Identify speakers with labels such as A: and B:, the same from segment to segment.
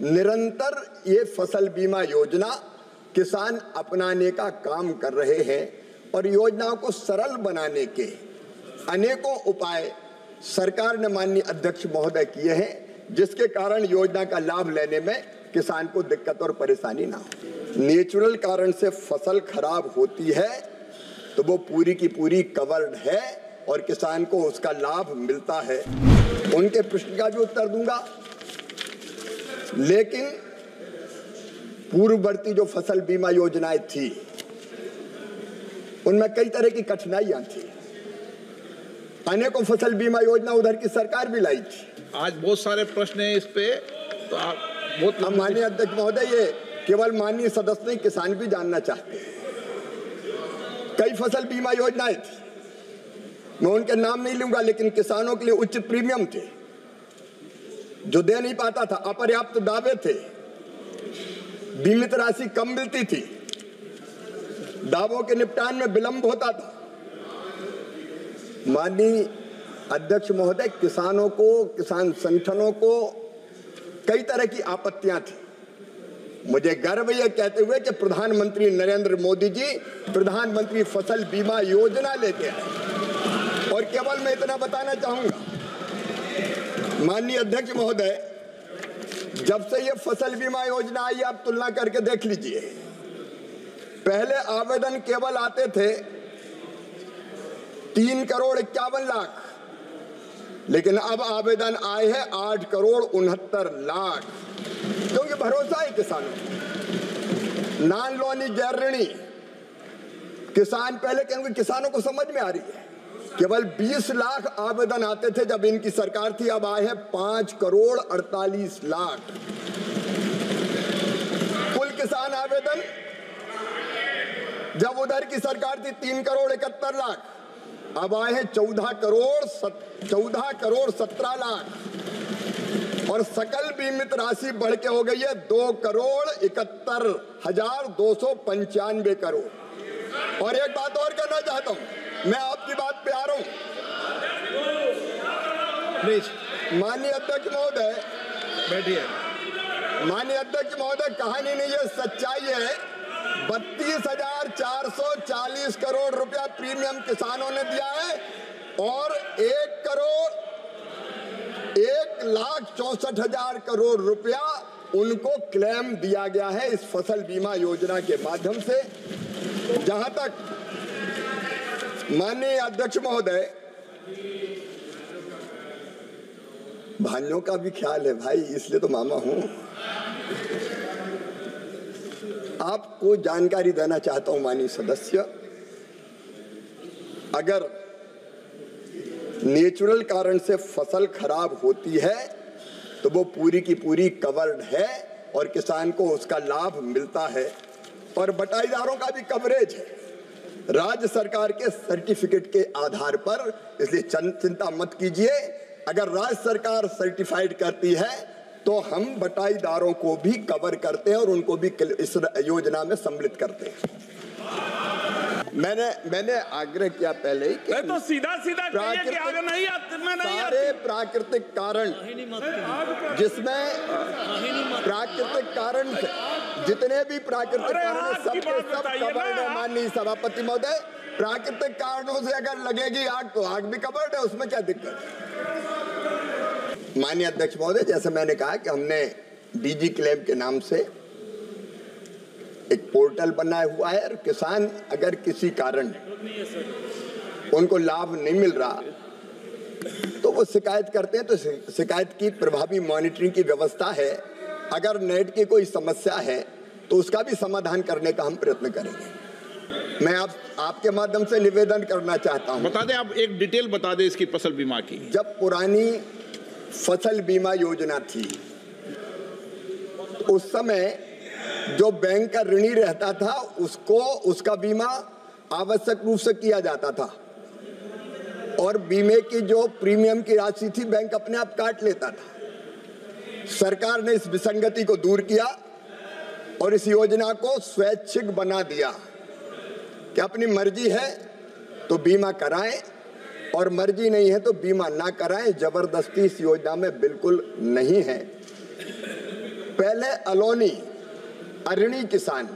A: निरंतर ये फसल बीमा योजना किसान अपनाने का काम कर रहे हैं और योजनाओं को सरल बनाने के अनेकों उपाय सरकार ने माननीय अध्यक्ष महोदय किए हैं, जिसके कारण योजना का लाभ लेने में किसान को दिक्कत और परेशानी ना हो। नेचुरल कारण से फसल खराब होती है तो वो पूरी की पूरी कवर्ड है और किसान को उसका लाभ मिलता है। उनके प्रश्न का भी उत्तर दूंगा, लेकिन पूर्ववर्ती जो फसल बीमा योजनाएं थी उनमें कई तरह की कठिनाइयां थी। अनेकों फसल बीमा योजना उधर की सरकार भी लाई थी।
B: आज बहुत सारे प्रश्न हैं इस पे, तो आप बहुत
A: माननीय अध्यक्ष महोदय, ये केवल माननीय सदस्य नहीं, किसान भी जानना चाहते हैं। कई फसल बीमा योजनाएं थी, मैं उनके नाम नहीं लूंगा, लेकिन किसानों के लिए उच्च प्रीमियम थे जो दे नहीं पाता था, अपर्याप्त दावे थे, बीमित राशि कम मिलती थी, दावों के निपटान में विलंब होता था। माननीय अध्यक्ष महोदय, किसानों को, किसान संगठनों को कई तरह की आपत्तियां थी। मुझे गर्व यह कहते हुए कि प्रधानमंत्री नरेंद्र मोदी जी प्रधानमंत्री फसल बीमा योजना लेके आए। और केवल मैं इतना बताना चाहूंगा माननीय अध्यक्ष महोदय, जब से ये फसल बीमा योजना आई, आप तुलना करके देख लीजिए। पहले आवेदन केवल आते थे 3,51,00,000, लेकिन अब आवेदन आए हैं 8,69,00,000, क्योंकि भरोसा है किसानों। नॉन लोनी गैर ऋणी किसान, पहले क्योंकि किसानों को समझ में आ रही है, केवल 20 लाख आवेदन आते थे जब इनकी सरकार थी, अब आए हैं 5,48,00,000 कुल किसान आवेदन। जब उधर की सरकार थी 3,71,00,000, अब आए हैं 14,17,00,000 और सकल बीमित राशि बढ़ के हो गई है 2,71,295 करोड़। और एक बात और कहना चाहता हूं, मैं आपकी बात पे आ रहा हूं प्लीज। माननीय अध्यक्ष महोदय
B: बैठिए।
A: माननीय अध्यक्ष महोदय, कहानी नहीं है, सच्चाई है। 32,440 करोड़ रुपया प्रीमियम किसानों ने दिया है और 1,64,000 करोड़ रुपया उनको क्लेम दिया गया है इस फसल बीमा योजना के माध्यम से। जहां तक माननीय अध्यक्ष महोदय, भाइयों का भी ख्याल है भाई, इसलिए तो मामा हूं। आपको जानकारी देना चाहता हूं माननीय सदस्य, अगर नेचुरल कारण से फसल खराब होती है तो वो पूरी की पूरी कवर्ड है और किसान को उसका लाभ मिलता है और बटाईदारों का भी कवरेज है राज्य सरकार के सर्टिफिकेट के आधार पर। इसलिए चिंता मत कीजिए, अगर राज्य सरकार सर्टिफाइड करती है तो हम बटाईदारों को भी कवर करते हैं और उनको भी इस योजना में सम्मिलित करते हैं। मैंने आग्रह किया पहले ही कि
C: तो सीधा
A: सारे प्राकृतिक कारण, जिसमें प्राकृतिक कारण से जितने भी प्राकृतिक कारण सब कवर्ड है। माननीय सभापति महोदय, प्राकृतिक कारणों से अगर लगेगी आग तो आग भी कवर्ड है, उसमें क्या दिक्कत है। माननीय अध्यक्ष महोदय, जैसे मैंने कहा कि हमने डीजी क्लेम के नाम से एक पोर्टल बनाया हुआ है और किसान अगर किसी कारण उनको लाभ नहीं मिल रहा तो वो शिकायत करते हैं, तो शिकायत की प्रभावी मॉनिटरिंग की व्यवस्था है। अगर नेट की कोई समस्या है तो उसका भी समाधान करने का हम प्रयत्न करेंगे। मैं आपके माध्यम से निवेदन करना चाहता हूं।
B: बता दें, आप एक डिटेल बता दें इसकी फसल बीमा की।
A: जब पुरानी फसल बीमा योजना थी उस समय जो बैंक का ऋणी रहता था उसको उसका बीमा आवश्यक रूप से किया जाता था और बीमे की जो प्रीमियम की राशि थी बैंक अपने आप काट लेता था। सरकार ने इस विसंगति को दूर किया और इस योजना को स्वैच्छिक बना दिया कि अपनी मर्जी है तो बीमा कराएं और मर्जी नहीं है तो बीमा ना कराएं। जबरदस्ती इस योजना में बिल्कुल नहीं है। पहले अलोनी अरणि किसान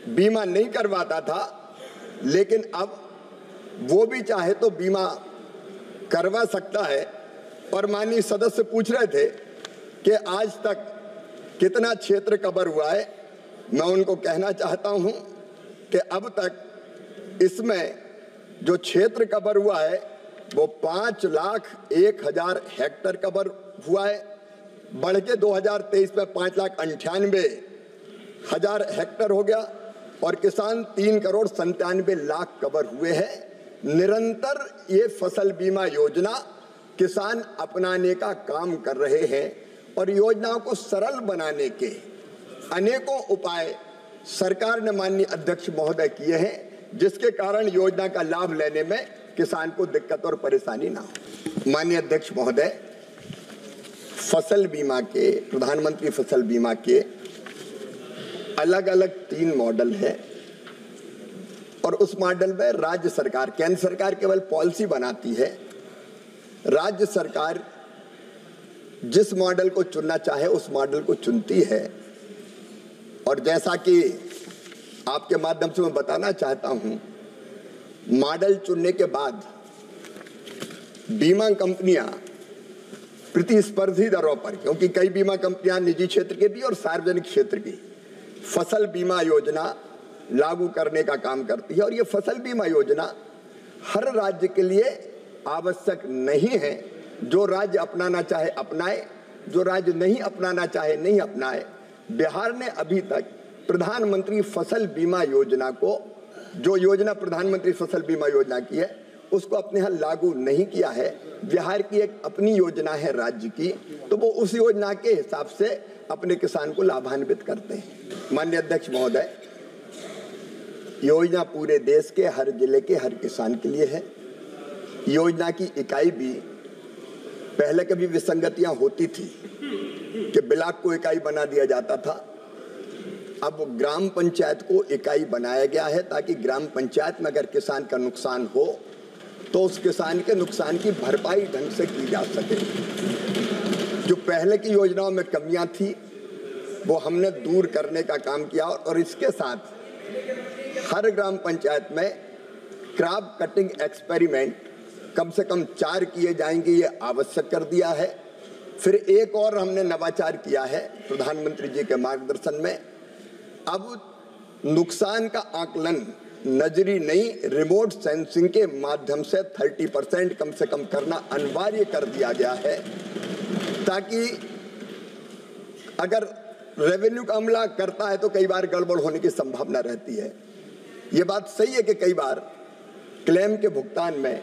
A: बीमा नहीं करवाता था, लेकिन अब वो भी चाहे तो बीमा करवा सकता है। और माननीय सदस्य पूछ रहे थे कि आज तक कितना क्षेत्र कवर हुआ है। मैं उनको कहना चाहता हूं कि अब तक इसमें जो क्षेत्र कवर हुआ है वो 5,01,000 हेक्टेयर कवर हुआ है, बढ़ के 2023 में 5,98,000 हेक्टेयर हो गया और किसान 3,97,00,000 कवर हुए हैं। निरंतर ये फसल बीमा योजना किसान अपनाने का काम कर रहे हैं और योजनाओं को सरल बनाने के अनेकों उपाय सरकार ने माननीय अध्यक्ष महोदय किए हैं, जिसके कारण योजना का लाभ लेने में किसान को दिक्कत और परेशानी ना हो। माननीय अध्यक्ष महोदय, फसल बीमा के, प्रधानमंत्री फसल बीमा के अलग अलग 3 मॉडल है और उस मॉडल में राज्य सरकार, केंद्र सरकार केवल पॉलिसी बनाती है, राज्य सरकार जिस मॉडल को चुनना चाहे उस मॉडल को चुनती है। और जैसा कि आपके माध्यम से मैं बताना चाहता हूं, मॉडल चुनने के बाद बीमा कंपनियां प्रतिस्पर्धी दरों पर, क्योंकि कई बीमा कंपनियां निजी क्षेत्र के भी और सार्वजनिक क्षेत्र की फसल बीमा योजना लागू करने का काम करती है। और ये फसल बीमा योजना हर राज्य के लिए आवश्यक नहीं है। जो राज्य अपनाना चाहे अपनाए, जो राज्य नहीं अपनाना चाहे नहीं अपनाए। बिहार ने अभी तक प्रधानमंत्री फसल बीमा योजना को, जो योजना प्रधानमंत्री फसल बीमा योजना की है, उसको अपने यहाँ लागू नहीं किया है। बिहार की एक अपनी योजना है राज्य की, तो वो उस योजना के हिसाब से अपने किसान को लाभान्वित करते हैं। माननीय अध्यक्ष महोदय, योजना पूरे देश के हर जिले के हर किसान के लिए है। योजना की इकाई भी पहले कभी विसंगतियां होती थी कि ब्लॉक को इकाई बना दिया जाता था, अब ग्राम पंचायत को इकाई बनाया गया है ताकि ग्राम पंचायत में अगर किसान का नुकसान हो तो उस किसान के नुकसान की भरपाई ढंग से की जा सके। जो पहले की योजनाओं में कमियां थी वो हमने दूर करने का काम किया और इसके साथ हर ग्राम पंचायत में क्रॉप कटिंग एक्सपेरिमेंट कम से कम 4 किए जाएंगे, ये आवश्यक कर दिया है। फिर एक और हमने नवाचार किया है प्रधानमंत्री जी के मार्गदर्शन में, अब नुकसान का आकलन नजरी नहीं, रिमोट सेंसिंग के माध्यम से 30% कम से कम करना अनिवार्य कर दिया गया है, ताकि अगर रेवेन्यू का अमला करता है तो कई बार गड़बड़ होने की संभावना रहती है। ये बात सही है कि कई बार क्लेम के भुगतान में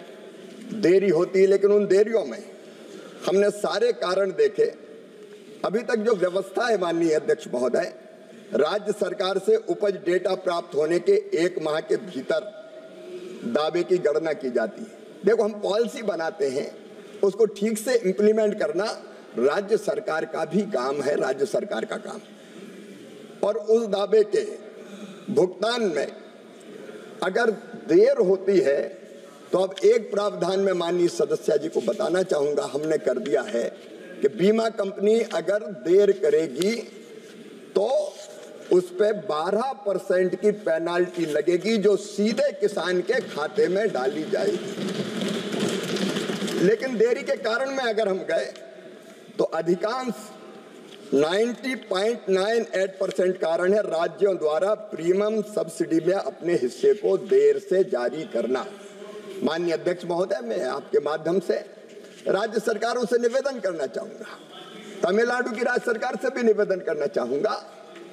A: देरी होती है, लेकिन उन देरियों में हमने सारे कारण देखे। अभी तक जो व्यवस्था है माननीय अध्यक्ष महोदय, राज्य सरकार से उपज डेटा प्राप्त होने के 1 माह के भीतर दावे की गणना की जाती है। देखो, हम पॉलिसी बनाते हैं, उसको ठीक से इंप्लीमेंट करना राज्य सरकार का भी काम है, राज्य सरकार का काम। और उस दावे के भुगतान में अगर देर होती है तो अब एक प्रावधान में माननीय सदस्य जी को बताना चाहूंगा, हमने कर दिया है कि बीमा कंपनी अगर देर करेगी तो उस पे 12% की पेनाल्टी लगेगी, जो सीधे किसान के खाते में डाली जाएगी। लेकिन देरी के कारण में अगर हम गए तो अधिकांश 90.98% कारण है राज्यों द्वारा प्रीमियम सब्सिडी में अपने हिस्से को देर से जारी करना। माननीय अध्यक्ष महोदय, मैं आपके माध्यम से राज्य सरकारों से निवेदन करना चाहूंगा, तमिलनाडु की राज्य सरकार से भी निवेदन करना चाहूंगा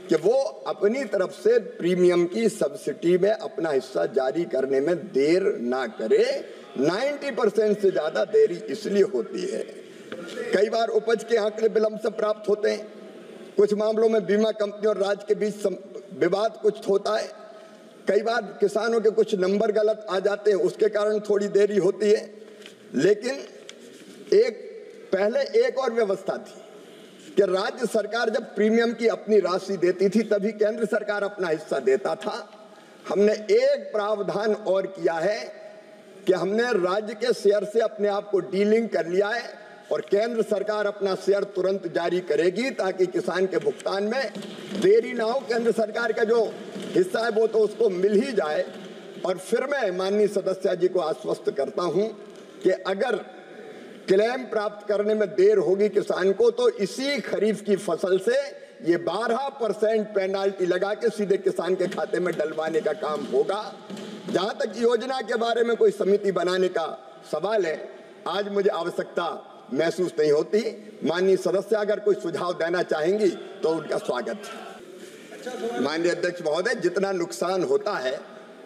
A: कि वो अपनी तरफ से प्रीमियम की सब्सिडी में अपना हिस्सा जारी करने में देर ना करे। 90% से ज्यादा देरी इसलिए होती है, कई बार उपज के आंकड़े विलंब से प्राप्त होते हैं, कुछ मामलों में बीमा कंपनी और राज्य के बीच विवाद कुछ होता है, कई बार किसानों के कुछ नंबर गलत आ जाते हैं, उसके कारण थोड़ी देरी होती है। लेकिन पहले एक और व्यवस्था थी कि राज्य सरकार जब प्रीमियम की अपनी राशि देती थी तभी केंद्र सरकार अपना हिस्सा देता था। हमने एक प्रावधान और किया है कि हमने राज्य के शेयर से अपने आप को डीलिंक कर लिया है और केंद्र सरकार अपना शेयर तुरंत जारी करेगी ताकि किसान के भुगतान में देरी ना हो। केंद्र सरकार का जो हिस्सा है वो तो उसको मिल ही जाए। और फिर मैं माननीय सदस्य जी को आश्वस्त करता हूं कि अगर क्लेम प्राप्त करने में देर होगी किसान को तो इसी खरीफ की फसल से ये 12% पेनाल्टी लगा के सीधे किसान के खाते में डलवाने का काम होगा। जहां तक योजना के बारे में कोई समिति बनाने का सवाल है, आज मुझे आवश्यकता महसूस नहीं होती। माननीय सदस्य अगर कोई सुझाव देना चाहेंगी तो उनका स्वागत है। माननीय अध्यक्ष महोदय, जितना नुकसान होता है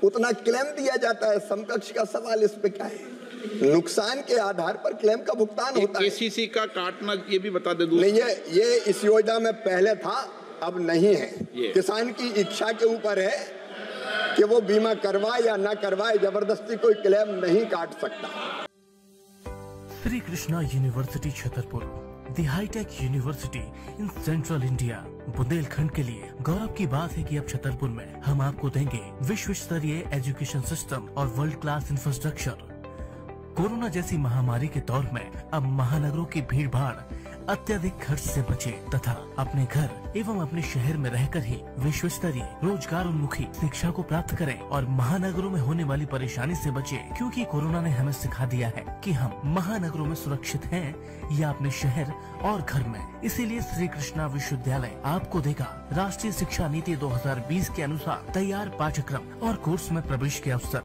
A: उतना क्लेम दिया जाता है। समकक्ष का सवाल इस पे क्या है? नुकसान के आधार पर क्लेम का भुगतान होता है।
B: केसीसी का काटना ये भी बता दे दूं।
A: नहीं, ये इस योजना में पहले था, अब नहीं है। किसान की इच्छा के ऊपर है कि वो बीमा करवाए या ना करवाए, जबरदस्ती कोई क्लेम नहीं काट सकता।
C: Shri Krishna university Chhatarpur, the hi tech university in central India. Bundelkhand के लिए गौरव की बात है कि अब छतरपुर में हम आपको देंगे विश्व स्तरीय एजुकेशन सिस्टम और वर्ल्ड क्लास इंफ्रास्ट्रक्चर। कोरोना जैसी महामारी के दौर में अब महानगरों की भीड़ भाड़ अत्यधिक खर्च से बचे तथा अपने घर एवं अपने शहर में रहकर ही विश्व स्तरीय रोजगार उन्मुखी शिक्षा को प्राप्त करें और महानगरों में होने वाली परेशानी से बचे, क्योंकि कोरोना ने हमें सिखा दिया है कि हम महानगरों में सुरक्षित हैं या अपने शहर और घर में। इसीलिए श्री कृष्णा विश्वविद्यालय आपको देगा राष्ट्रीय शिक्षा नीति 2020 के अनुसार तैयार पाठ्यक्रम और कोर्स में प्रवेश के अवसर,